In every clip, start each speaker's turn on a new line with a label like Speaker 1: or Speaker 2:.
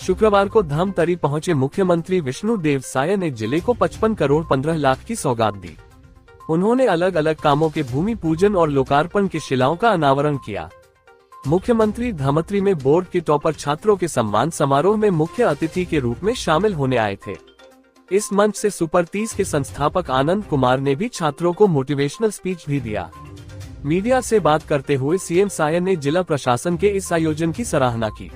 Speaker 1: शुक्रवार को धमतरी पहुंचे मुख्यमंत्री विष्णुदेव साय ने जिले को 55 करोड़ 15 लाख की सौगात दी। उन्होंने अलग अलग कामों के भूमि पूजन और लोकार्पण की शिलाओं का अनावरण किया। मुख्यमंत्री धमतरी में बोर्ड के टॉपर छात्रों के सम्मान समारोह में मुख्य अतिथि के रूप में शामिल होने आए थे। इस मंच से सुपर 30 के संस्थापक आनंद कुमार ने भी छात्रों को मोटिवेशनल स्पीच भी दिया। मीडिया से बात करते हुए सीएम साय ने जिला प्रशासन के इस आयोजन की सराहना की।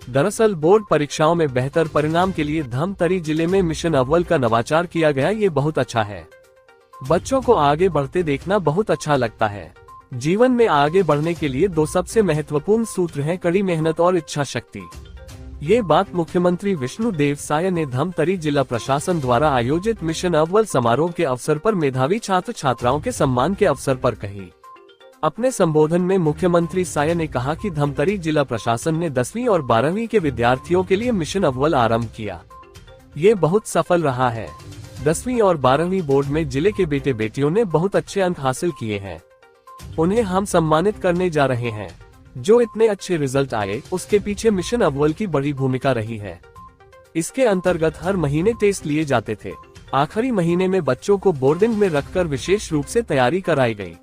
Speaker 1: दरअसल बोर्ड परीक्षाओं में बेहतर परिणाम के लिए धमतरी जिले में मिशन अव्वल का नवाचार किया गया, ये बहुत अच्छा है। बच्चों को आगे बढ़ते देखना बहुत अच्छा लगता है। जीवन में आगे बढ़ने के लिए दो सबसे महत्वपूर्ण सूत्र हैं, कड़ी मेहनत और इच्छा शक्ति। ये बात मुख्यमंत्री विष्णुदेव साय ने धमतरी जिला प्रशासन द्वारा आयोजित मिशन अव्वल समारोह के अवसर पर मेधावी छात्र छात्राओं के सम्मान के अवसर पर कही। अपने संबोधन में मुख्यमंत्री साय ने कहा कि धमतरी जिला प्रशासन ने 10वीं और 12वीं के विद्यार्थियों के लिए मिशन अव्वल आरंभ किया। ये बहुत सफल रहा है। 10वीं और 12वीं बोर्ड में जिले के बेटे बेटियों ने बहुत अच्छे अंक हासिल किए हैं। उन्हें हम सम्मानित करने जा रहे हैं। जो इतने अच्छे रिजल्ट आए उसके पीछे मिशन अव्वल की बड़ी भूमिका रही है। इसके अंतर्गत हर महीने टेस्ट लिए जाते थे। आखिरी महीने में बच्चों को बोर्डिंग में रखकर विशेष रूप से तैयारी कराई गई।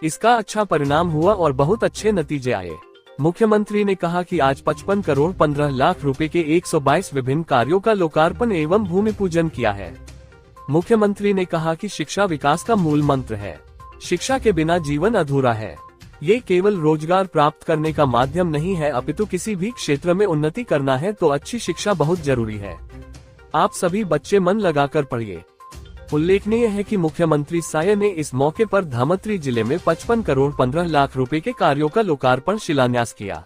Speaker 1: इसका अच्छा परिणाम हुआ और बहुत अच्छे नतीजे आए। मुख्यमंत्री ने कहा कि आज 55 करोड़ 15 लाख रुपए के 122 विभिन्न कार्यों का लोकार्पण एवं भूमि पूजन किया है। मुख्यमंत्री ने कहा कि शिक्षा विकास का मूल मंत्र है। शिक्षा के बिना जीवन अधूरा है। ये केवल रोजगार प्राप्त करने का माध्यम नहीं है, अपितु किसी भी क्षेत्र में उन्नति करना है तो अच्छी शिक्षा बहुत जरूरी है। आप सभी बच्चे मन लगाकर पढ़िए। उल्लेखनीय है कि मुख्यमंत्री साय ने इस मौके पर धमतरी जिले में 55 करोड़ 15 लाख रुपए के कार्यों का लोकार्पण शिलान्यास किया।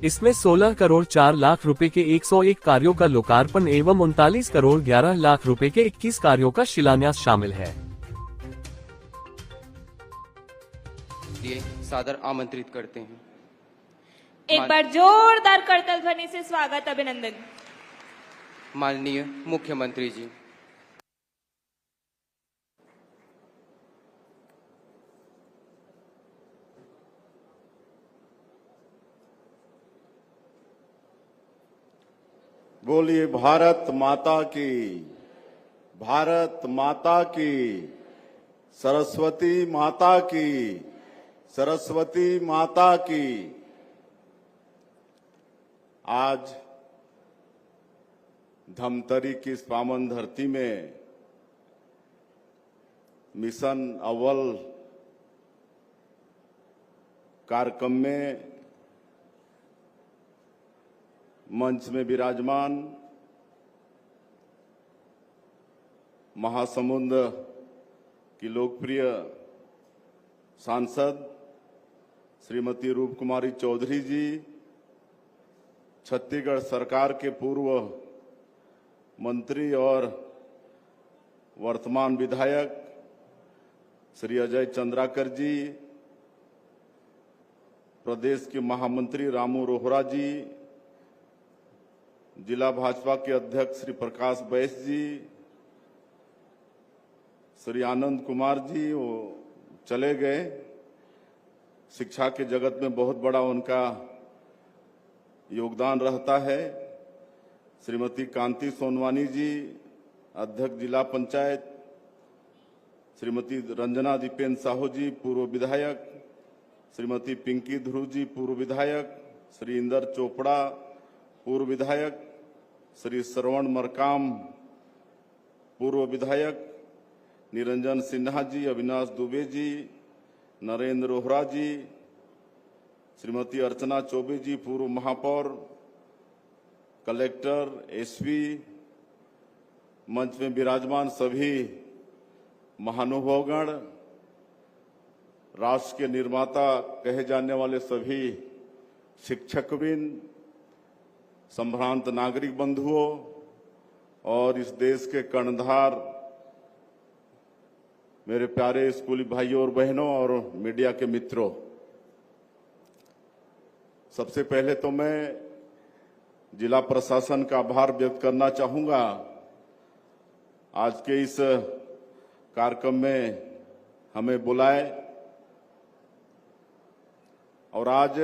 Speaker 1: इसमें 16 करोड़ 4 लाख रुपए के 101 कार्यों का लोकार्पण एवं 39 करोड़ 11 लाख रुपए के 21 कार्यों का शिलान्यास शामिल है।
Speaker 2: सादर आमंत्रित करते हैं।
Speaker 3: एक बार जोरदार करताल ध्वनि से स्वागत, अभिनंदन।
Speaker 2: माननीय मुख्यमंत्री जी,
Speaker 4: बोलिए भारत माता की, भारत माता की, सरस्वती माता की, सरस्वती माता की। आज धमतरी की इस पावन धरती में मिशन अव्वल कार्यक्रम में मंच में विराजमान महासमुंद की लोकप्रिय सांसद श्रीमती रूप कुमारी चौधरी जी, छत्तीसगढ़ सरकार के पूर्व मंत्री और वर्तमान विधायक श्री अजय चंद्राकर जी, प्रदेश के महामंत्री रामू रोहरा जी, जिला भाजपा के अध्यक्ष श्री प्रकाश बैस जी, श्री आनंद कुमार जी, वो चले गए। शिक्षा के जगत में बहुत बड़ा उनका योगदान रहता है। श्रीमती कांति सोनवानी जी, अध्यक्ष जिला पंचायत, श्रीमती रंजना दीपेन साहू जी, पूर्व विधायक, श्रीमती पिंकी ध्रुव जी, पूर्व विधायक, श्री इंदर चोपड़ा, पूर्व विधायक, श्री श्रवण मरकाम, पूर्व विधायक, निरंजन सिन्हा जी, अविनाश दुबे जी, नरेंद्र रोहरा जी, श्रीमती अर्चना चौबे जी, पूर्व महापौर, कलेक्टर, एसपी, मंच में विराजमान सभी महानुभावगण, राष्ट्र के निर्माता कहे जाने वाले सभी शिक्षकवृंद, संभ्रांत नागरिक बंधुओं और इस देश के कर्णधार मेरे प्यारे स्कूली भाइयों और बहनों और मीडिया के मित्रों, सबसे पहले तो मैं जिला प्रशासन का आभार व्यक्त करना चाहूंगा। आज के इस कार्यक्रम में हमें बुलाए और आज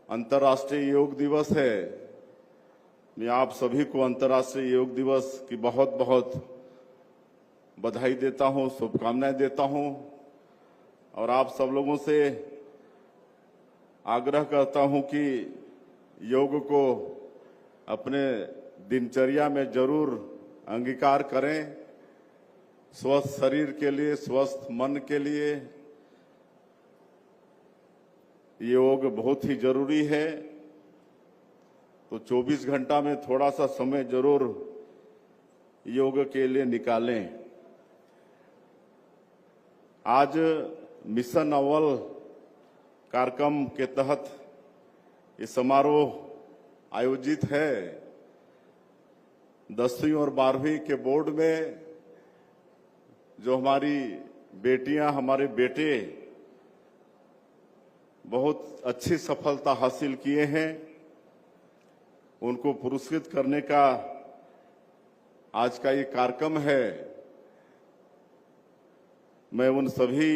Speaker 4: अंतर्राष्ट्रीय योग दिवस है मैं आप सभी को अंतर्राष्ट्रीय योग दिवस की बहुत बहुत बधाई देता हूं, शुभकामनाएं देता हूं और आप सब लोगों से आग्रह करता हूं कि योग को अपने दिनचर्या में जरूर अंगीकार करें। स्वस्थ शरीर के लिए, स्वस्थ मन के लिए योग बहुत ही जरूरी है। तो 24 घंटा में थोड़ा सा समय जरूर योग के लिए निकालें। आज मिशन अव्वल कार्यक्रम के तहत ये समारोह आयोजित है। 10वीं और 12वीं के बोर्ड में जो हमारी बेटियां, हमारे बेटे बहुत अच्छी सफलता हासिल किए हैं, उनको पुरस्कृत करने का आज का ये कार्यक्रम है। मैं उन सभी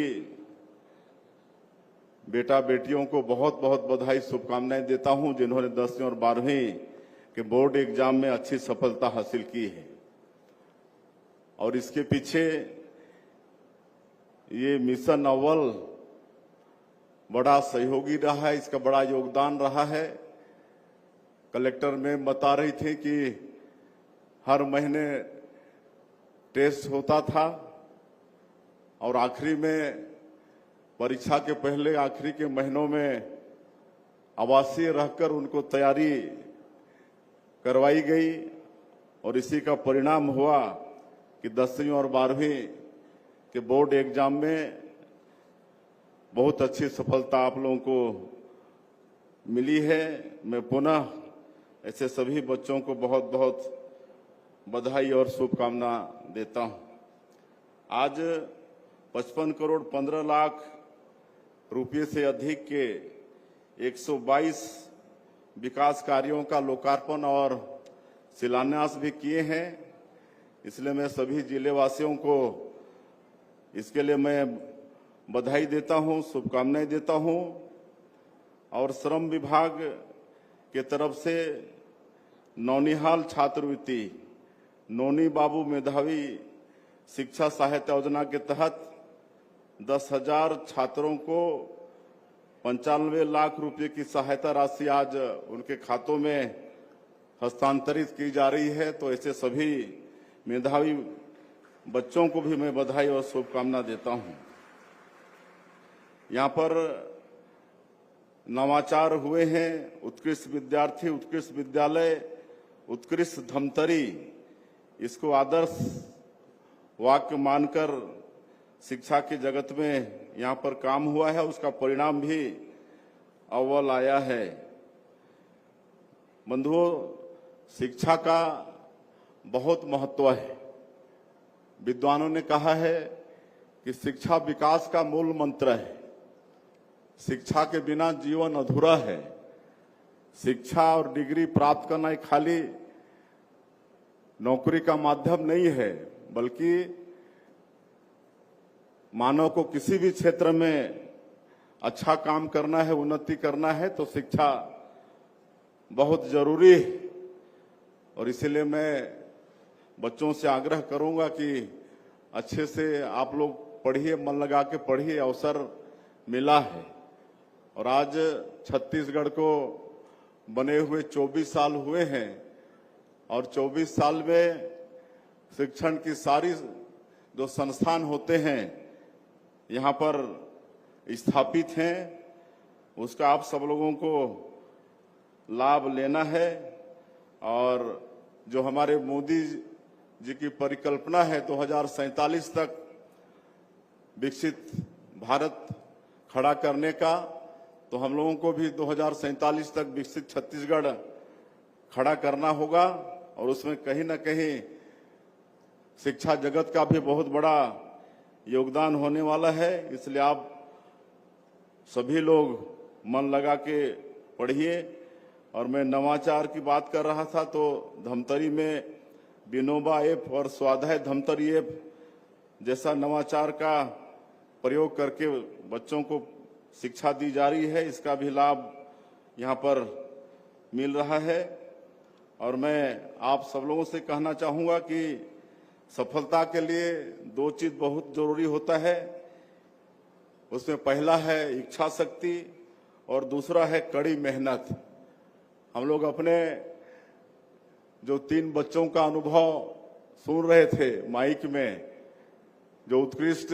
Speaker 4: बेटा बेटियों को बहुत बहुत बधाई, शुभकामनाएं देता हूं जिन्होंने 10वीं और 12वीं के बोर्ड एग्जाम में अच्छी सफलता हासिल की है। और इसके पीछे ये मिशन अव्वल बड़ा सहयोगी रहा है, इसका बड़ा योगदान रहा है। कलेक्टर मैम बता रही थी कि हर महीने टेस्ट होता था और आखिरी में परीक्षा के पहले आखिरी के महीनों में आवासीय रहकर उनको तैयारी करवाई गई और इसी का परिणाम हुआ कि 10वीं और 12वीं के बोर्ड एग्जाम में बहुत अच्छी सफलता आप लोगों को मिली है। मैं पुनः ऐसे सभी बच्चों को बहुत बहुत बधाई और शुभकामना देता हूं। आज 55 करोड़ 15 लाख रुपये से अधिक के 122 विकास कार्यों का लोकार्पण और शिलान्यास भी किए हैं। इसलिए मैं सभी जिले वासियों को इसके लिए मैं बधाई देता हूं, शुभकामनाएं देता हूं। और श्रम विभाग के तरफ से नौनिहाल छात्रवृत्ति, नोनी बाबू मेधावी शिक्षा सहायता योजना के तहत 10,000 छात्रों को 95 लाख रुपए की सहायता राशि आज उनके खातों में हस्तांतरित की जा रही है। तो ऐसे सभी मेधावी बच्चों को भी मैं बधाई और शुभकामना देता हूं। यहाँ पर नवाचार हुए हैं। उत्कृष्ट विद्यार्थी, उत्कृष्ट विद्यालय, उत्कृष्ट धमतरी, इसको आदर्श वाक्य मानकर शिक्षा के जगत में यहाँ पर काम हुआ है। उसका परिणाम भी अव्वल आया है। बंधुओं, शिक्षा का बहुत महत्व है। विद्वानों ने कहा है कि शिक्षा विकास का मूल मंत्र है। शिक्षा के बिना जीवन अधूरा है। शिक्षा और डिग्री प्राप्त करना एक खाली नौकरी का माध्यम नहीं है, बल्कि मानव को किसी भी क्षेत्र में अच्छा काम करना है, उन्नति करना है, तो शिक्षा बहुत जरूरी है। और इसीलिए मैं बच्चों से आग्रह करूंगा कि अच्छे से आप लोग पढ़िए, मन लगा के पढ़िए, अवसर मिला है। और आज छत्तीसगढ़ को बने हुए 24 साल हुए हैं और 24 साल में शिक्षण की सारी जो संस्थान होते हैं यहाँ पर स्थापित हैं, उसका आप सब लोगों को लाभ लेना है। और जो हमारे मोदी जी की परिकल्पना है 2047 तक विकसित भारत खड़ा करने का, तो हम लोगों को भी 2047 तक विकसित छत्तीसगढ़ खड़ा करना होगा। और उसमें कहीं ना कहीं शिक्षा जगत का भी बहुत बड़ा योगदान होने वाला है। इसलिए आप सभी लोग मन लगा के पढ़िए। और मैं नवाचार की बात कर रहा था, तो धमतरी में विनोबा ऐप और स्वाध्याय धमतरी ऐप जैसा नवाचार का प्रयोग करके बच्चों को शिक्षा दी जा रही है। इसका भी लाभ यहाँ पर मिल रहा है। और मैं आप सब लोगों से कहना चाहूंगा कि सफलता के लिए दो चीज बहुत जरूरी होता है। उसमें पहला है इच्छा शक्ति और दूसरा है कड़ी मेहनत। हम लोग अपने जो 3 बच्चों का अनुभव सुन रहे थे माइक में, जो उत्कृष्ट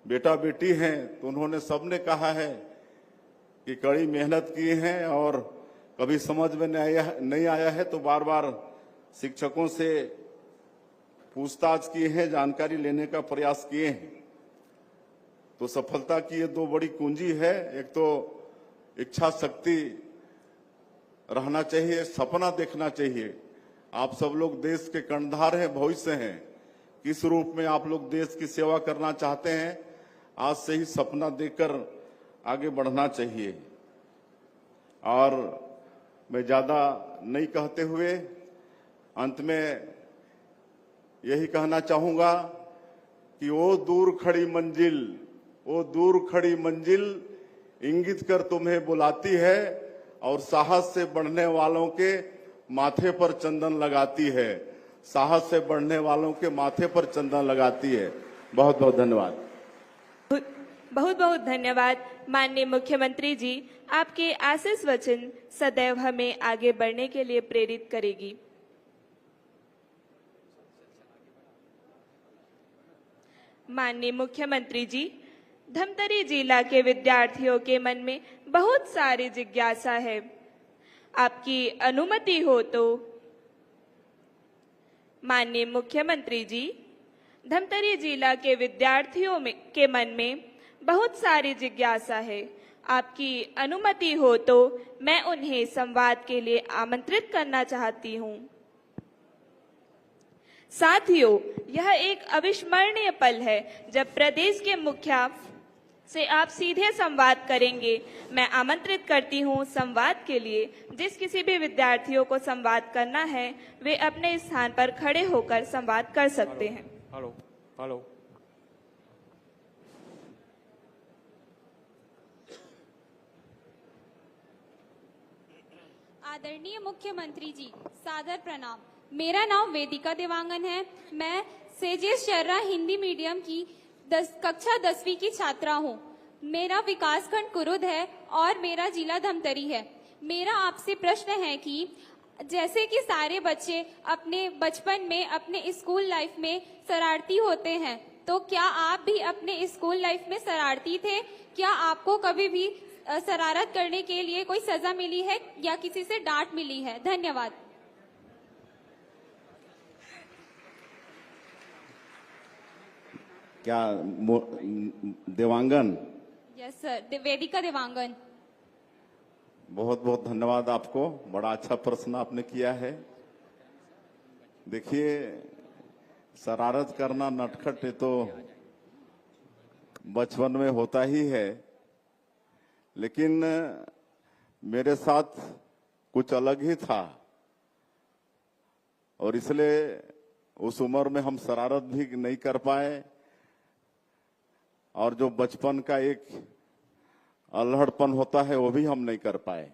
Speaker 4: बेटा बेटी हैं, तो उन्होंने सबने कहा है कि कड़ी मेहनत की है और कभी समझ में नहीं आया है तो बार बार शिक्षकों से पूछताछ किए हैं, जानकारी लेने का प्रयास किए हैं। तो सफलता की ये 2 बड़ी कुंजी है। एक तो इच्छा शक्ति रहना चाहिए, सपना देखना चाहिए। आप सब लोग देश के कर्णधार हैं, भविष्य हैं। किस रूप में आप लोग देश की सेवा करना चाहते हैं, आज से ही सपना देखकर आगे बढ़ना चाहिए। और मैं ज्यादा नहीं कहते हुए अंत में यही कहना चाहूंगा कि वो दूर खड़ी मंजिल इंगित कर तुम्हें बुलाती है और साहस से बढ़ने वालों के माथे पर चंदन लगाती है। साहस से बढ़ने वालों के माथे पर चंदन लगाती है। बहुत बहुत धन्यवाद।
Speaker 3: बहुत बहुत धन्यवाद माननीय मुख्यमंत्री जी। आपके आशीष वचन सदैव हमें आगे बढ़ने के लिए प्रेरित करेगी। माननीय मुख्यमंत्री जी, धमतरी जिला के विद्यार्थियों के मन में बहुत सारी जिज्ञासा है। आपकी अनुमति हो तो माननीय मुख्यमंत्री जी, धमतरी जिला के विद्यार्थियों के मन में बहुत सारी जिज्ञासा है। आपकी अनुमति हो तो मैं उन्हें संवाद के लिए आमंत्रित करना चाहती हूँ। साथियों, यह एक अविस्मरणीय पल है जब प्रदेश के मुखिया से आप सीधे संवाद करेंगे। मैं आमंत्रित करती हूँ संवाद के लिए। जिस किसी भी विद्यार्थियों को संवाद करना है वे अपने स्थान पर खड़े होकर संवाद कर सकते हैं।
Speaker 2: हेलो।
Speaker 5: आदरणीय मुख्यमंत्री जी, सादर प्रणाम। मेरा नाम वेदिका देवांगन है। मैं सेजेस शर्रा हिंदी मीडियम की कक्षा 10वीं की छात्रा हूँ। मेरा विकासखंड कुरुद है और मेरा जिला धमतरी है। मेरा आपसे प्रश्न है कि जैसे कि सारे बच्चे अपने बचपन में अपने स्कूल लाइफ में शरारती होते हैं, तो क्या आप भी अपने स्कूल लाइफ में शरारती थे? क्या आपको कभी भी शरारत करने के लिए कोई सजा मिली है या किसी से डांट मिली है? धन्यवाद।
Speaker 4: क्या देवांगन?
Speaker 5: यस सर, वेदिका देवांगन।
Speaker 4: बहुत बहुत धन्यवाद आपको। बड़ा अच्छा प्रश्न आपने किया है। देखिए, शरारत करना, नटखट तो बचपन में होता ही है, लेकिन मेरे साथ कुछ अलग ही था और इसलिए उस उम्र में हम शरारत भी नहीं कर पाए और जो बचपन का एक अल्हड़पन होता है वो भी हम नहीं कर पाए,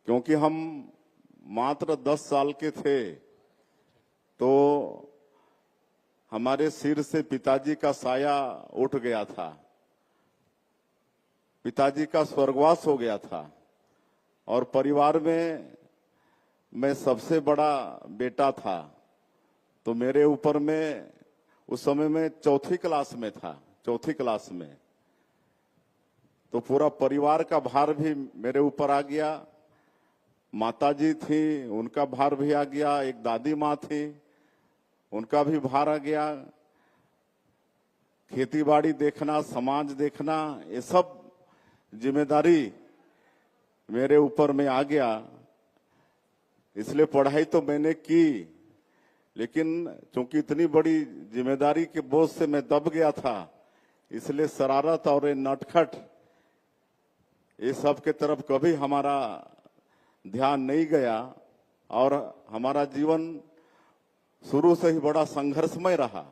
Speaker 4: क्योंकि हम मात्र 10 साल के थे तो हमारे सिर से पिताजी का साया उठ गया था, पिताजी का स्वर्गवास हो गया था और परिवार में मैं सबसे बड़ा बेटा था। तो मेरे ऊपर में उस समय में चौथी क्लास में तो पूरा परिवार का भार भी मेरे ऊपर आ गया। माताजी थी, उनका भार भी आ गया। एक दादी माँ थी, उनका भी भार आ गया। खेती बाड़ी देखना, समाज देखना, ये सब जिम्मेदारी मेरे ऊपर में आ गया। इसलिए पढ़ाई तो मैंने की, लेकिन चूंकि इतनी बड़ी जिम्मेदारी के बोझ से मैं दब गया था, इसलिए शरारत और ये नटखट ये सब के तरफ कभी हमारा ध्यान नहीं गया और हमारा जीवन शुरू से ही बड़ा संघर्षमय रहा।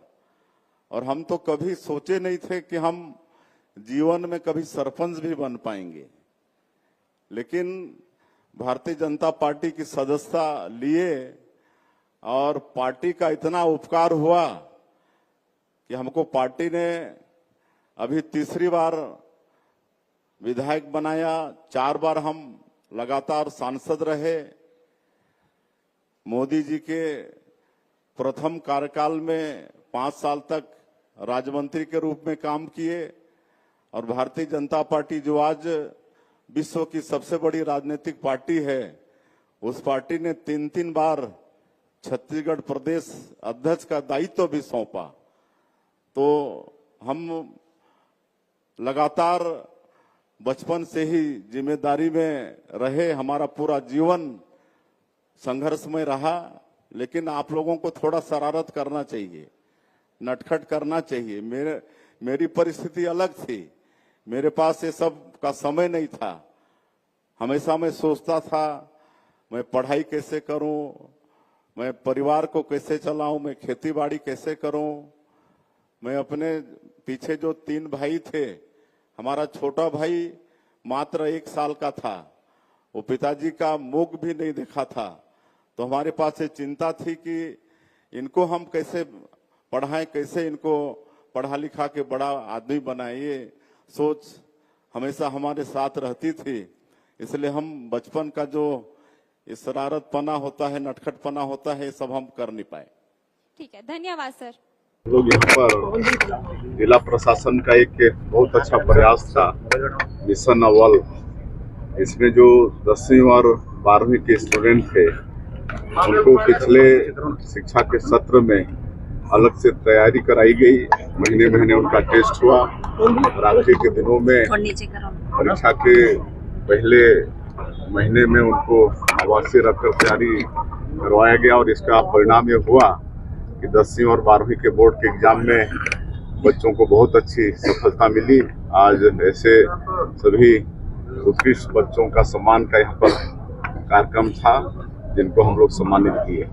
Speaker 4: और हम तो कभी सोचे नहीं थे कि हम जीवन में कभी सरपंच भी बन पाएंगे, लेकिन भारतीय जनता पार्टी की सदस्यता लिए और पार्टी का इतना उपकार हुआ कि हमको पार्टी ने अभी तीसरी बार विधायक बनाया, 4 बार हम लगातार सांसद रहे। मोदी जी के प्रथम कार्यकाल में 5 साल तक राज्य के रूप में काम किए और भारतीय जनता पार्टी जो आज विश्व की सबसे बड़ी राजनीतिक पार्टी है, उस पार्टी ने 3 बार छत्तीसगढ़ प्रदेश अध्यक्ष का दायित्व भी सौंपा। तो हम लगातार बचपन से ही जिम्मेदारी में रहे, हमारा पूरा जीवन संघर्षमय रहा। लेकिन आप लोगों को थोड़ा शरारत करना चाहिए, नटखट करना चाहिए। मेरी परिस्थिति अलग थी, मेरे पास ये सब का समय नहीं था। हमेशा मैं सोचता था मैं पढ़ाई कैसे करूं, मैं परिवार को कैसे चलाऊं, मैं खेतीबाड़ी कैसे करूं। मैं अपने पीछे जो 3 भाई थे, हमारा छोटा भाई मात्र 1 साल का था, वो पिताजी का मुख भी नहीं देखा था। तो हमारे पास ये चिंता थी कि इनको हम कैसे पढ़ाएं, कैसे इनको पढ़ा लिखा के बड़ा आदमी बनाएं। ये सोच हमेशा हमारे साथ रहती थी। इसलिए हम बचपन का जो शरारतपना होता है, नटखटपना होता है, ये सब हम कर नहीं पाए।
Speaker 5: ठीक है, धन्यवाद सर।
Speaker 6: लोग यहाँ पर जिला प्रशासन का एक बहुत अच्छा प्रयास था, मिशन अव्वल। इसमें जो 10वीं और 12वीं के स्टूडेंट थे, उनको पिछले शिक्षा के सत्र में अलग से तैयारी कराई गई। महीने महीने उनका टेस्ट हुआ और आखिरी के दिनों में परीक्षा के पहले महीने में उनको आवासीय रखकर तैयारी करवाया गया और इसका परिणाम ये हुआ कि 10वीं और 12वीं के बोर्ड के एग्जाम में बच्चों को बहुत अच्छी सफलता मिली। आज ऐसे सभी उत्कृष्ट बच्चों का सम्मान का यहाँ पर कार्यक्रम था, जिनको हम लोग सम्मानित किए।